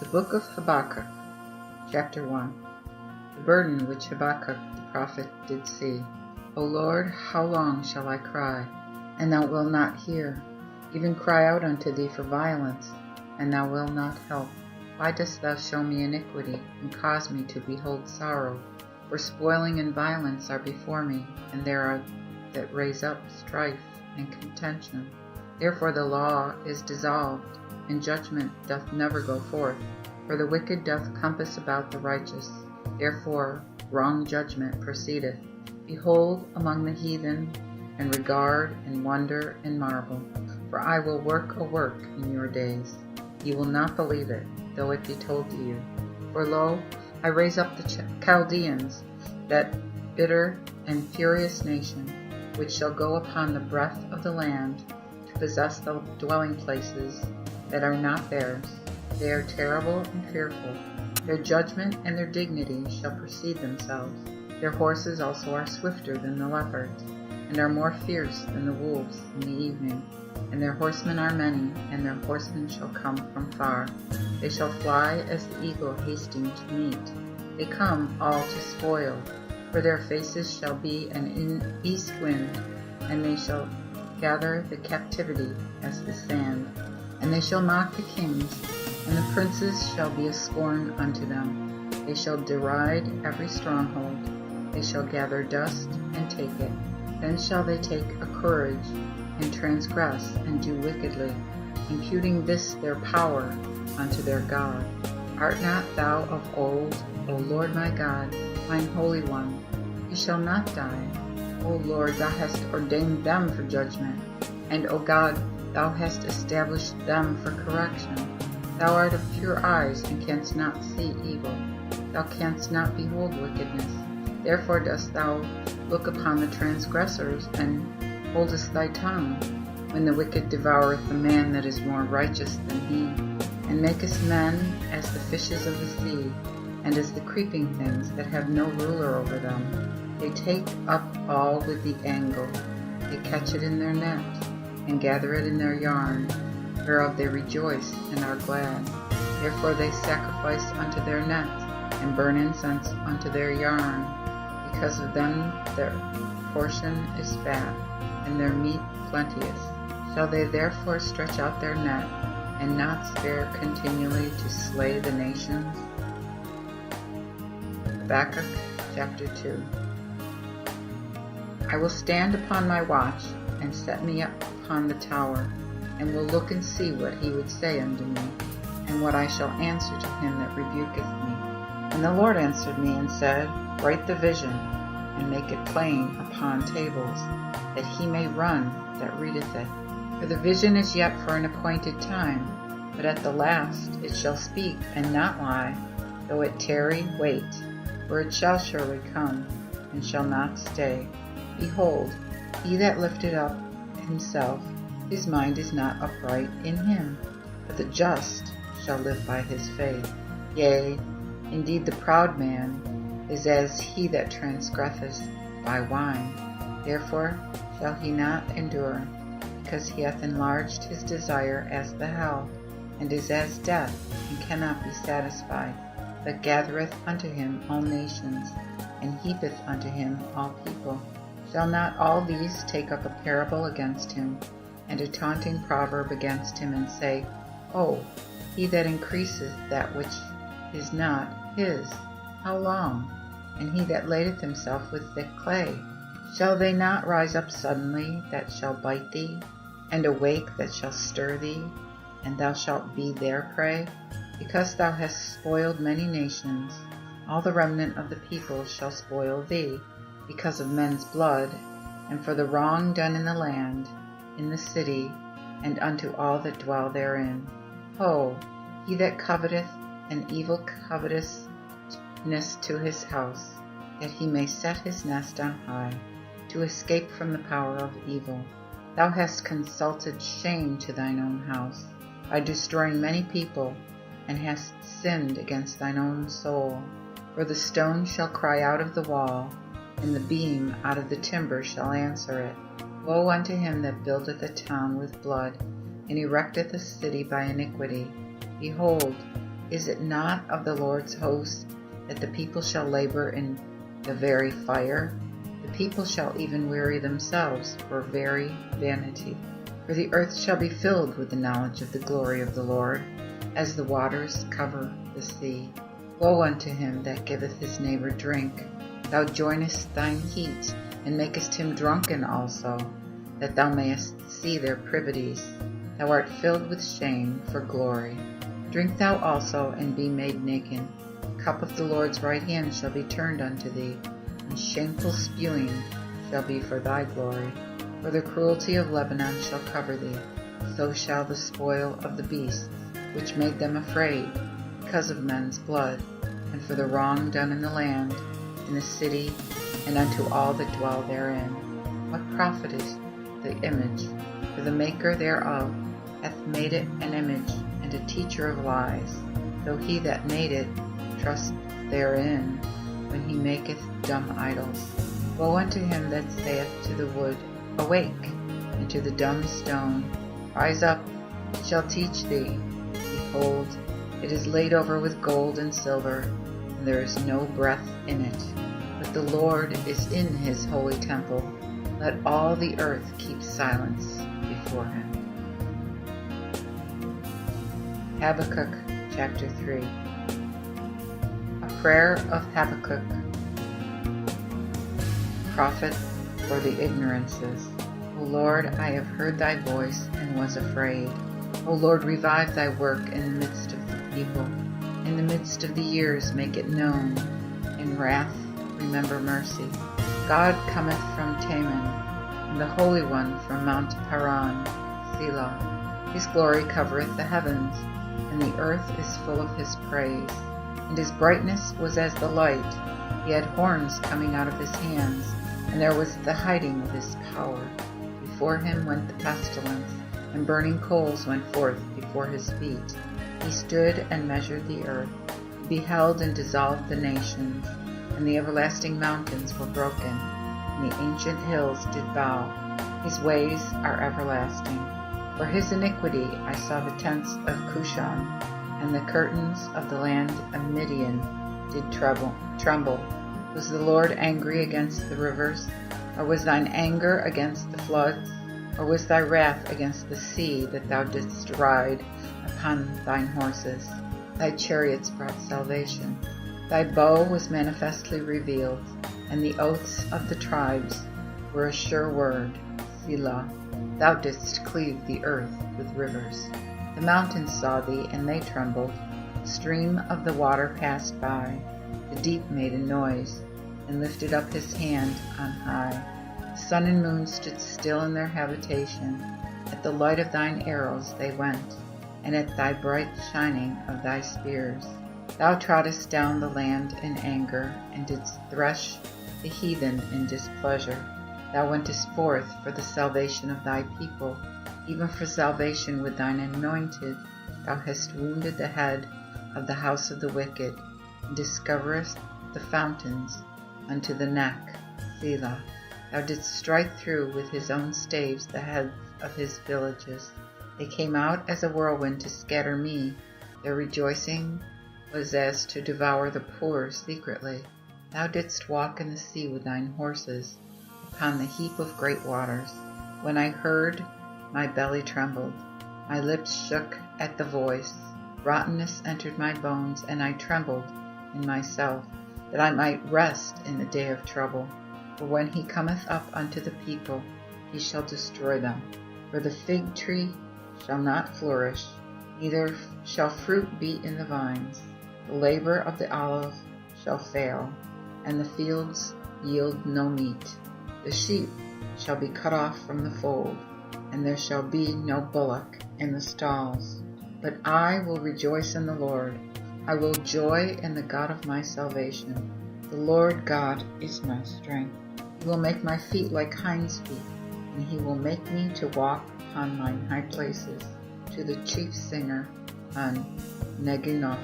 The Book of Habakkuk, Chapter 1. The burden which Habakkuk the prophet did see. O Lord, how long shall I cry, and thou wilt not hear? Even cry out unto thee for violence, and thou wilt not help. Why dost thou show me iniquity, and cause me to behold sorrow? For spoiling and violence are before me, and there are that raise up strife and contention. Therefore the law is dissolved, and judgment doth never go forth. For the wicked doth compass about the righteous, therefore wrong judgment proceedeth. Behold among the heathen, and regard and wonder and marvel. For I will work a work in your days. You will not believe it, though it be told to you. For lo, I raise up the Chaldeans, that bitter and furious nation, which shall go upon the breadth of the land, to possess the dwelling places that are not theirs. They are terrible and fearful. Their judgment and their dignity shall precede themselves. Their horses also are swifter than the leopards, and are more fierce than the wolves in the evening. And their horsemen are many, and their horsemen shall come from far. They shall fly as the eagle hasting to meet. They come all to spoil, for their faces shall be an east wind, and they shall gather the captivity as the sand. And they shall mock the kings, and the princes shall be a scorn unto them. They shall deride every stronghold. They shall gather dust and take it. Then shall they take a courage, and transgress, and do wickedly, imputing this their power unto their God. Art not thou of old, O Lord my God, mine Holy One? He shall not die. O Lord, thou hast ordained them for judgment, and O God, thou hast established them for correction. Thou art of pure eyes, and canst not see evil. Thou canst not behold wickedness. Therefore dost thou look upon the transgressors, and holdest thy tongue, when the wicked devoureth the man that is more righteous than he, and makest men as the fishes of the sea, and as the creeping things that have no ruler over them. They take up all with the angle. They catch it in their net, and gather it in their yarn, whereof they rejoice and are glad. Therefore they sacrifice unto their net, and burn incense unto their yarn. Because of them their portion is fat, and their meat plenteous. Shall they therefore stretch out their net, and not spare continually to slay the nations? Habakkuk chapter 2. I will stand upon my watch, and set me up upon the tower, and will look and see what he would say unto me, and what I shall answer to him that rebuketh me. And the Lord answered me and said, Write the vision, and make it plain upon tables, that he may run that readeth it. For the vision is yet for an appointed time, but at the last it shall speak and not lie. Though it tarry, wait, for it shall surely come, and shall not stay. Behold, he that lifted up himself, his mind is not upright in him, but the just shall live by his faith. Yea, indeed the proud man is as he that transgresseth by wine. Therefore shall he not endure, because he hath enlarged his desire as the hell, and is as death, and cannot be satisfied, but gathereth unto him all nations, and heapeth unto him all people. Shall not all these take up a parable against him, and a taunting proverb against him, and say, Oh, he that increaseth that which is not his, how long? And he that ladeth himself with thick clay, shall they not rise up suddenly that shall bite thee, and awake that shall stir thee, and thou shalt be their prey? Because thou hast spoiled many nations, all the remnant of the people shall spoil thee, because of men's blood, and for the wrong done in the land, in the city, and unto all that dwell therein. Ho, he that coveteth an evil covetousness to his house, that he may set his nest on high, to escape from the power of evil. Thou hast consulted shame to thine own house, by destroying many people, and hast sinned against thine own soul. For the stone shall cry out of the wall, and the beam out of the timber shall answer it. Woe unto him that buildeth a town with blood, and erecteth a city by iniquity. Behold, Is it not of the Lord's host that the people shall labor in the very fire? The people shall even weary themselves for very vanity. For the earth shall be filled with the knowledge of the glory of the Lord, as the waters cover the sea. Woe unto him that giveth his neighbor drink. Thou joinest thine heat, and makest him drunken also, that thou mayest see their privities. Thou art filled with shame for glory. Drink thou also, and be made naked. The cup of the Lord's right hand shall be turned unto thee, and shameful spewing shall be for thy glory. For the cruelty of Lebanon shall cover thee, so shall the spoil of the beasts, which made them afraid, because of men's blood, and for the wrong done in the land, in the city, and unto all that dwell therein. What profit is the image? For the maker thereof hath made it an image, and a teacher of lies, though he that made it trust therein, when he maketh dumb idols. Woe unto him that saith to the wood, Awake, and to the dumb stone, Rise up, it shall teach thee. Behold, it is laid over with gold and silver, and there is no breath in it. But the Lord is in his holy temple. Let all the earth keep silence before him. Habakkuk chapter 3. A prayer of Habakkuk, prophet for the ignorances. O Lord, I have heard thy voice and was afraid. O Lord, revive thy work in the midst of the people. In the midst of the years make it known. In wrath remember mercy. God cometh from Teman, and the Holy One from Mount Paran, Selah. His glory covereth the heavens, and the earth is full of his praise. And his brightness was as the light. He had horns coming out of his hands, and there was the hiding of his power. Before him went the pestilence, and burning coals went forth before his feet. He stood and measured the earth. He beheld and dissolved the nations, and the everlasting mountains were broken, and the ancient hills did bow. His ways are everlasting. For his iniquity I saw the tents of Cushan, and the curtains of the land of Midian did tremble. Was the Lord angry against the rivers? Or was thine anger against the floods? Or was thy wrath against the sea, that thou didst ride upon thine horses? Thy chariots brought salvation. Thy bow was manifestly revealed, and the oaths of the tribes were a sure word, Selah. Thou didst cleave the earth with rivers. The mountains saw thee, and they trembled. The stream of the water passed by. The deep made a noise, and lifted up his hand on high. The sun and moon stood still in their habitation. At the light of thine arrows they went, and at thy bright shining of thy spears. Thou troddest down the land in anger, and didst thresh the heathen in displeasure. Thou wentest forth for the salvation of thy people, even for salvation with thine anointed. Thou hast wounded the head of the house of the wicked, and discoverest the fountains unto the neck, Selah. Thou didst strike through with his own staves the heads of his villages. They came out as a whirlwind to scatter me. Their rejoicing was as to devour the poor secretly. Thou didst walk in the sea with thine horses, upon the heap of great waters. When I heard, my belly trembled. My lips shook at the voice. Rottenness entered my bones, and I trembled in myself, that I might rest in the day of trouble. For when he cometh up unto the people, he shall destroy them. For the fig tree shall not flourish, neither shall fruit be in the vines. The labor of the olive shall fail, and the fields yield no meat. The sheep shall be cut off from the fold, and there shall be no bullock in the stalls. But I will rejoice in the Lord. I will joy in the God of my salvation. The Lord God is my strength. He will make my feet like hinds' feet, and he will make me to walk upon mine high places, to the chief singer on Neginoth.